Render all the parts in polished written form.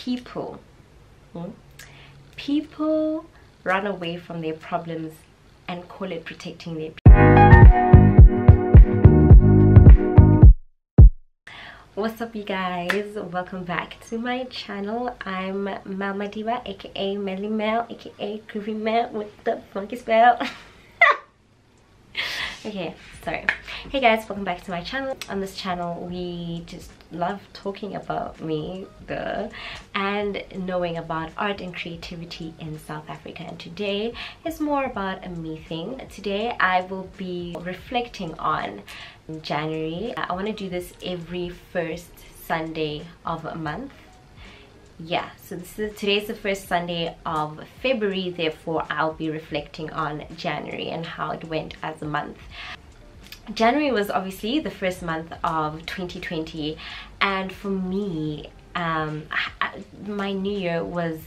people people run away from their problems and call it protecting their peace. What's up, you guys? Welcome back to my channel. I'm Madiba, aka Melly Mel, aka Groovy Mel with the funky spell. Okay, sorry. Hey guys, welcome back to my channel. On this channel we just love talking about me and knowing about art and creativity in South Africa, and today is more about a me thing. Today I will be reflecting on January. I want to do this every first Sunday of a month. Yeah, so today's the first Sunday of February, therefore I'll be reflecting on January and how it went as a month. January was obviously the first month of 2020, and for me my new year was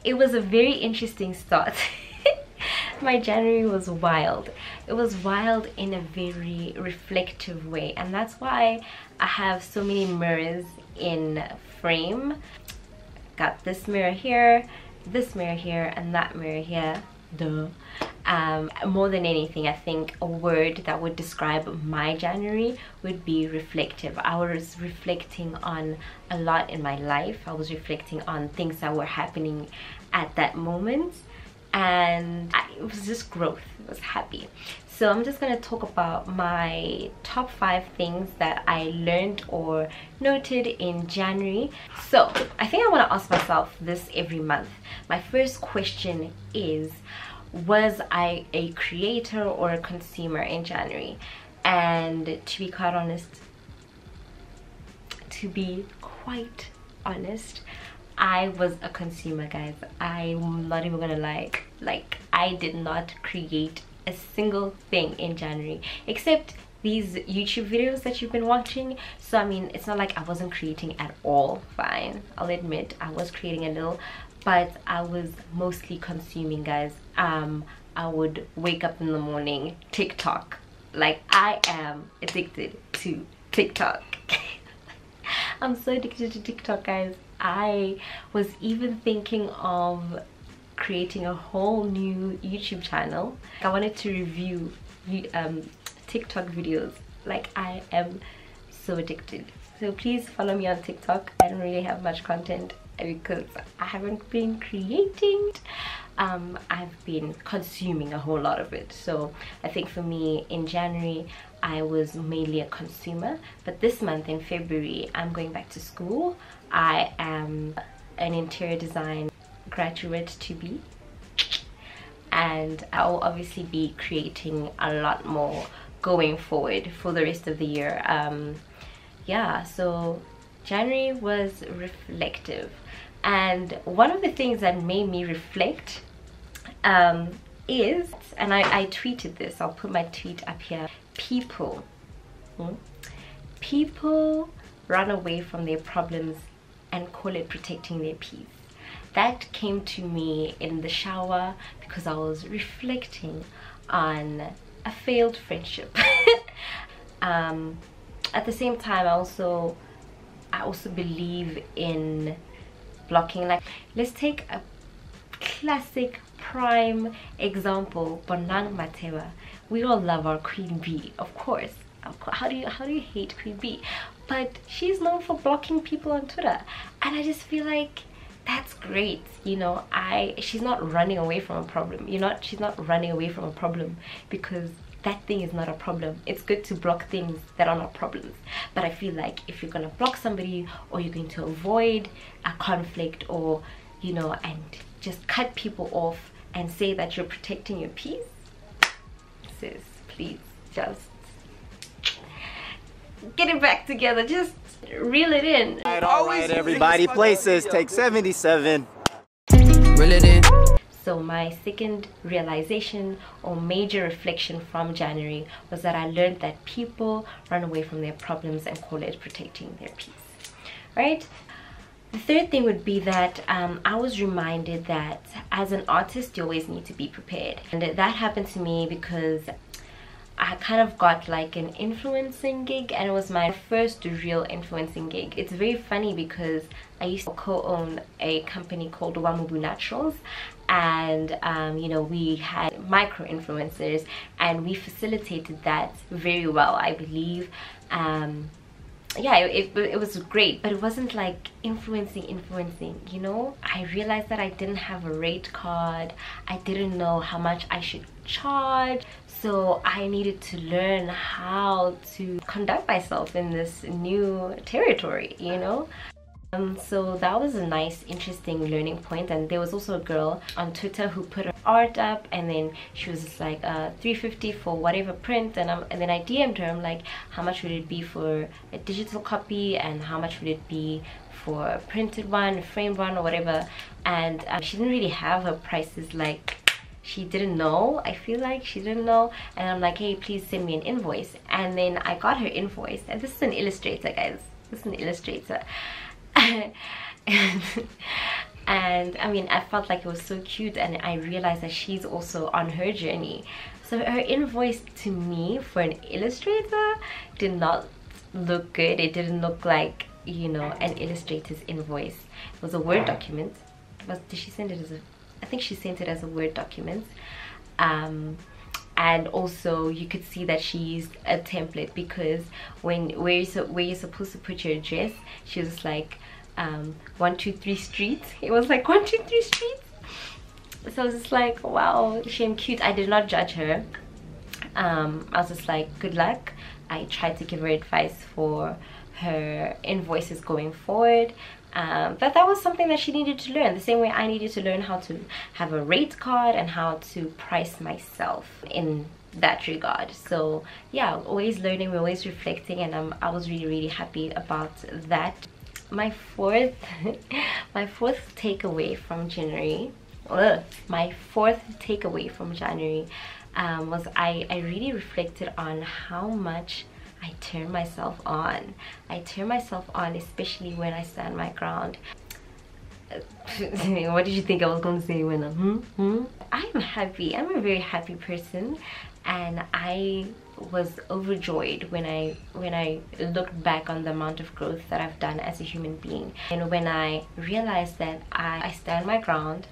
a very interesting start. My January was wild. It was wild in a very reflective way, and that's why I have so many mirrors in frame. Got this mirror here, this mirror here, and that mirror here. Duh. More than anything, I think a word that would describe my January would be reflective. I was reflecting on a lot in my life. I was reflecting on things that were happening at that moment, and it was just growth. It was happy. So I'm just going to talk about my top 5 things that I learned or noted in January. So I think I want to ask myself this every month. My first question is, was I a creator or a consumer in January? And to be quite honest, I was a consumer, guys. I'm not even gonna lie. Like, I did not create a single thing in January except these YouTube videos that you've been watching. So I mean, it's not like I wasn't creating at all. Fine, I'll admit I was creating a little, but I was mostly consuming, guys. I would wake up in the morning, TikTok. Like, I am addicted to TikTok. I'm so addicted to TikTok, guys. I was even thinking of creating a whole new YouTube channel. I wanted to review TikTok videos. Like, I am so addicted. So please follow me on TikTok. I don't really have much content because I haven't been creating. I've been consuming a whole lot of it. So I think for me in January I was mainly a consumer, but this month in February I'm going back to school. I am an interior design graduate to be, and I will obviously be creating a lot more going forward for the rest of the year. Yeah, so January was reflective, and one of the things that made me reflect is, and I tweeted this, I'll put my tweet up here, people run away from their problems and call it protecting their peace. That came to me in the shower because I was reflecting on a failed friendship. At the same time, I also believe in blocking. Like, let's take a classic prime example, Bonang Matewa. We all love our Queen Bee, of course. How do you hate Queen Bee? But she's known for blocking people on Twitter, and I just feel like that's great. You know, she's not running away from a problem. She's not running away from a problem because that thing is not a problem. It's good to block things that are not problems, but I feel like if you're gonna block somebody, or you're going to avoid a conflict, or and just cut people off and say that you're protecting your peace, sis, please just get it back together. Just reel it in. All right, everybody, places, take 77. Reel it in. So my second realization or major reflection from January was that I learned that people run away from their problems and call it protecting their peace. Right? The third thing would be that I was reminded that as an artist you always need to be prepared, and that happened to me because I kind of got like an influencing gig, and it was my first real influencing gig. It's very funny because I used to co-own a company called Wamubu Naturals, and you know, we had micro influencers and we facilitated that very well, I believe. Yeah, it was great, but it wasn't like influencing, you know. I realized that I didn't have a rate card. I didn't know how much I should charge, so I needed to learn how to conduct myself in this new territory, you know. So that was a nice, interesting learning point. And there was also a girl on Twitter who put her art up, and then she was just like $3.50 for whatever print, and then I DM'd her. I'm like, how much would it be for a digital copy, and how much would it be for a printed one, a framed one, or whatever. And she didn't really have her prices, like she didn't know. I feel like she didn't know. And I'm like, hey, please send me an invoice. And then I got her invoice, and this is an illustrator, guys. This is an illustrator. And I mean, I felt like it was so cute, and I realized that she's also on her journey. So her invoice to me for an illustrator did not look good. It didn't look like, you know, an illustrator's invoice. It was a Word document. Did she send it as a, I think she sent it as a Word document. And also you could see that she used a template, because where you're supposed to put your address, she was like 123 streets. It was like 123 streets. So I was just like, wow, she's cute. I did not judge her. I was just like, good luck. I tried to give her advice for her invoices going forward. But that was something that she needed to learn, the same way I needed to learn how to have a rate card and how to price myself in that regard. So yeah, always learning, we're always reflecting, and I was really happy about that. My fourth takeaway from January, was I really reflected on how much I turn myself on. Especially when I stand my ground. What did you think I was going to say, when I'm happy. I'm a very happy person, and I was overjoyed when I looked back on the amount of growth that I've done as a human being, and when I realized that I stand my ground,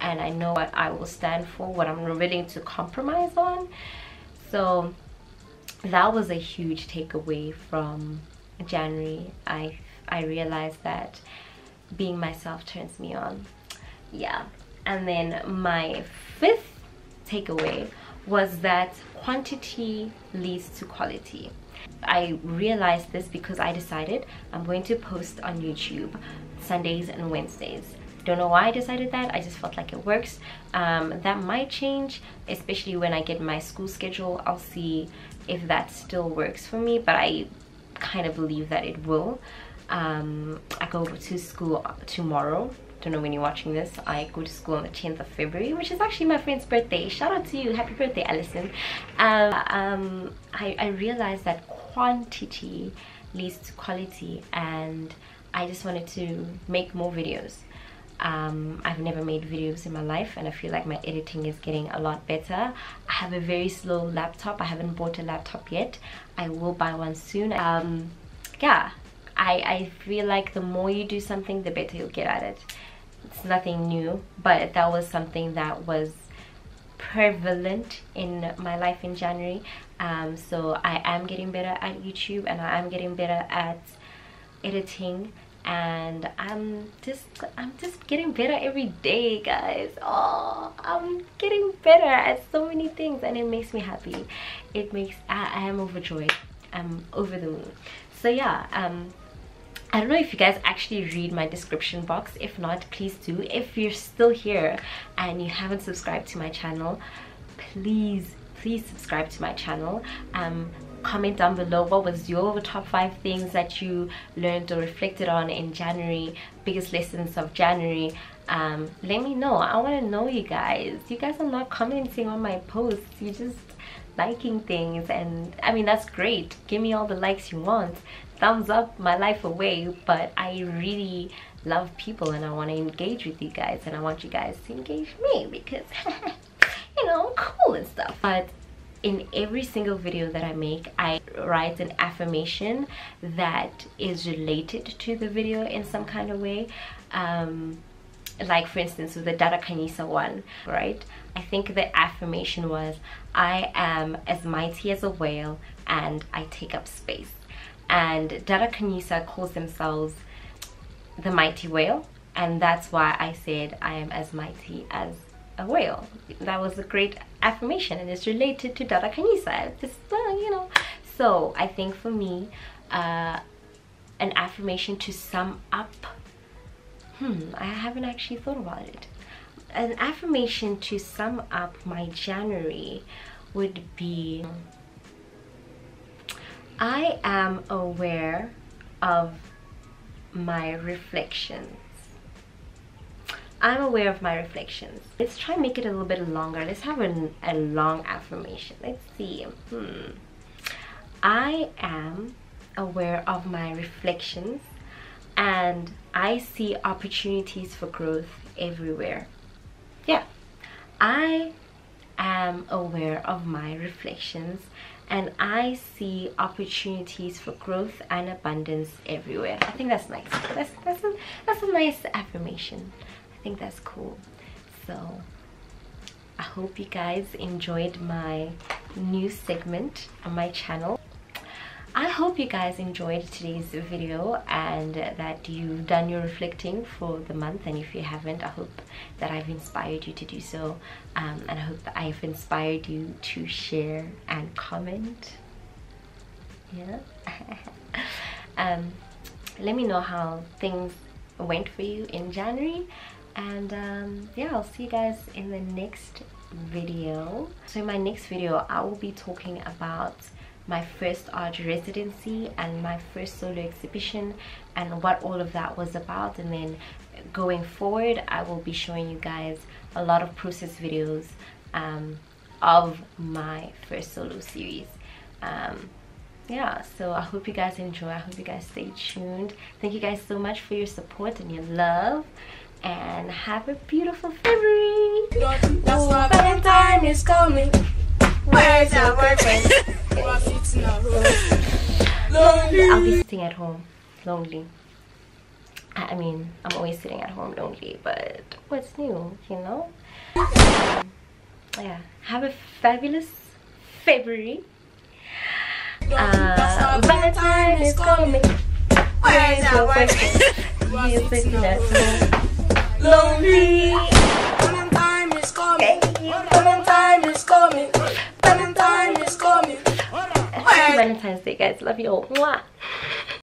and I know what I will stand for, what I'm willing to compromise on. So that was a huge takeaway from January. I realized that being myself turns me on. Yeah. And then my fifth takeaway was that quantity leads to quality. I realized this because I decided I'm going to post on YouTube Sundays and Wednesdays. Don't know why I decided that. I just felt like it works. That might change, especially when I get my school schedule. I'll see if that still works for me, but I kind of believe that it will. I go to school tomorrow. Don't know when you're watching this. I go to school on the 10th of February, which is actually my friend's birthday. Shout out to you. Happy birthday, Allison. I realized that quantity leads to quality, and I just wanted to make more videos. I've never made videos in my life, and I feel like my editing is getting a lot better. I have a very slow laptop. I haven't bought a laptop yet. I will buy one soon. Yeah, I feel like the more you do something, the better you'll get at it. It's nothing new, but that was something that was prevalent in my life in January. So I am getting better at YouTube, and I am getting better at editing, and I'm just getting better every day, guys. Oh, I'm getting better at so many things, and it makes me happy. I am overjoyed. I'm over the moon. So yeah, I don't know if you guys actually read my description box. If not, please do. If you're still here and you haven't subscribed to my channel, please subscribe to my channel. Comment down below, what was your top 5 things that you learned or reflected on in January, biggest lessons of January. Let me know. I want to know you guys. You guys are not commenting on my posts, you're just liking things, and I mean, that's great. Give me all the likes you want, thumbs up my life away, but I really love people, and I want to engage with you guys, and I want you guys to engage me, because you know, I'm cool and stuff. But in every single video that I make, I write an affirmation that is related to the video in some kind of way. Like for instance with the Dada Kanyisa one, right? I think the affirmation was, I am as mighty as a whale and I take up space. And Dada Kanyisa calls themselves the mighty whale, and that's why I said I am as mighty as a whale. That was a great affirmation, and it's related to Dada Kanyisa. Just you know. So I think for me, an affirmation to sum up, I haven't actually thought about it. An affirmation to sum up my January would be, I am aware of my reflections. I'm aware of my reflections. Let's try and make it a little bit longer. Let's have a long affirmation. Let's see. I am aware of my reflections and I see opportunities for growth everywhere. Yeah. I am aware of my reflections and I see opportunities for growth and abundance everywhere. I think that's nice. That's a nice affirmation. I think that's cool. So I hope you guys enjoyed my new segment on my channel. I hope you guys enjoyed today's video and that you've done your reflecting for the month, and if you haven't, I hope that I've inspired you to do so, and I hope that I've inspired you to share and comment. Yeah. Let me know how things went for you in January, and yeah, I'll see you guys in the next video. So in my next video I will be talking about my first art residency and my first solo exhibition and what all of that was about, and then going forward I will be showing you guys a lot of process videos of my first solo series. Yeah, so I hope you guys enjoy. I hope you guys stay tuned. Thank you guys so much for your support and your love, and have a beautiful February. That's why Valentine is coming. Where's your boyfriend? I'll be sitting at home lonely. I mean, I'm always sitting at home lonely, but what's new, you know? Yeah, have a fabulous February. Valentine is coming. Where's your boyfriend? He's sitting at home lonely. Valentine is coming. Valentine is coming. Valentine is coming. Happy Valentine's Day, guys. Love you all. Mwah.